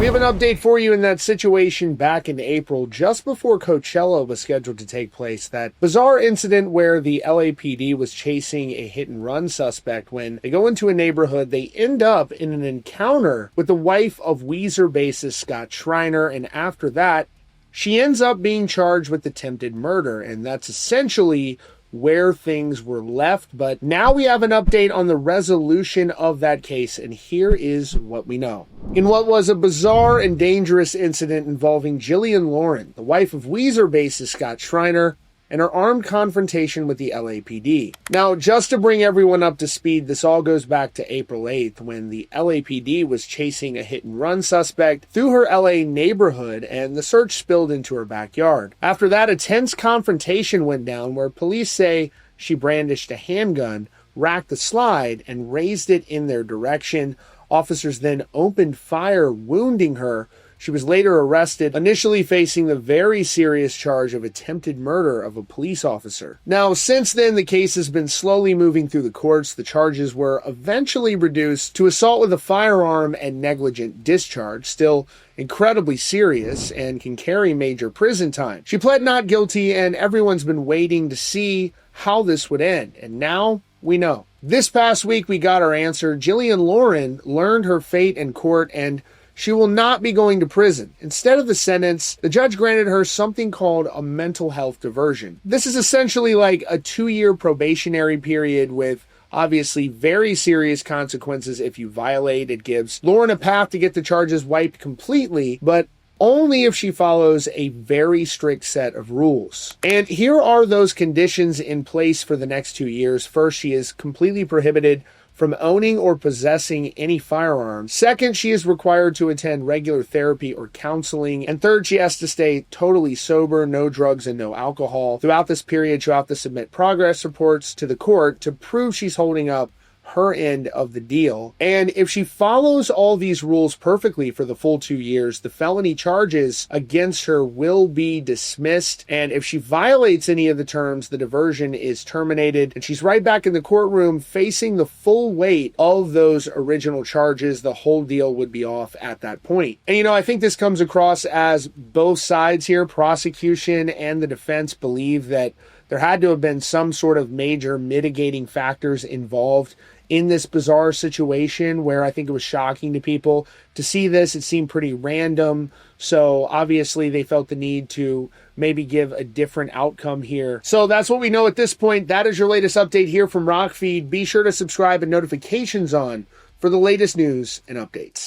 have an update for you in that situation back in April, just before Coachella was scheduled to take place. That bizarre incident where the LAPD was chasing a hit-and-run suspect. When they go into a neighborhood, they end up in an encounter with the wife of Weezer bassist Scott Schreiner, and after that, she ends up being charged with attempted murder, and that's essentially where things were left. But now we have an update on the resolution of that case, and here is what we know. In what was a bizarre and dangerous incident involving Jillian Lauren, the wife of Weezer bassist Scott Schreiner, and her armed confrontation with the LAPD. Now, just to bring everyone up to speed, this all goes back to April 8th when the LAPD was chasing a hit-and-run suspect through her LA neighborhood, and the search spilled into her backyard. After that, a tense confrontation went down where police say she brandished a handgun, racked the slide, and raised it in their direction. Officers then opened fire, wounding her. She was later arrested, initially facing the very serious charge of attempted murder of a police officer. Now, since then, the case has been slowly moving through the courts. The charges were eventually reduced to assault with a firearm and negligent discharge, still incredibly serious and can carry major prison time. She pled not guilty, and everyone's been waiting to see how this would end. And now we know. This past week, we got our answer. Jillian Lauren learned her fate in court, and she will not be going to prison. Instead of the sentence, the judge granted her something called a mental health diversion. This is essentially like a 2-year probationary period with obviously very serious consequences if you violate. It gives Lauren a path to get the charges wiped completely, but only if she follows a very strict set of rules. And here are those conditions in place for the next 2 years. First, she is completely prohibited from owning or possessing any firearms. Second, she is required to attend regular therapy or counseling. And third, she has to stay totally sober, no drugs and no alcohol. Throughout this period, she'll have to submit progress reports to the court to prove she's holding up her end of the deal. And if she follows all these rules perfectly for the full 2 years, the felony charges against her will be dismissed. And if she violates any of the terms, the diversion is terminated, and she's right back in the courtroom facing the full weight of those original charges. The whole deal would be off at that point. And I think this comes across as both sides here, prosecution and the defense, believe that there had to have been some sort of major mitigating factors involved in this bizarre situation, where I think it was shocking to people to see this. It seemed pretty random. So obviously they felt the need to maybe give a different outcome here. So that's what we know at this point. That is your latest update here from Rockfeed. Be sure to subscribe and notifications on for the latest news and updates.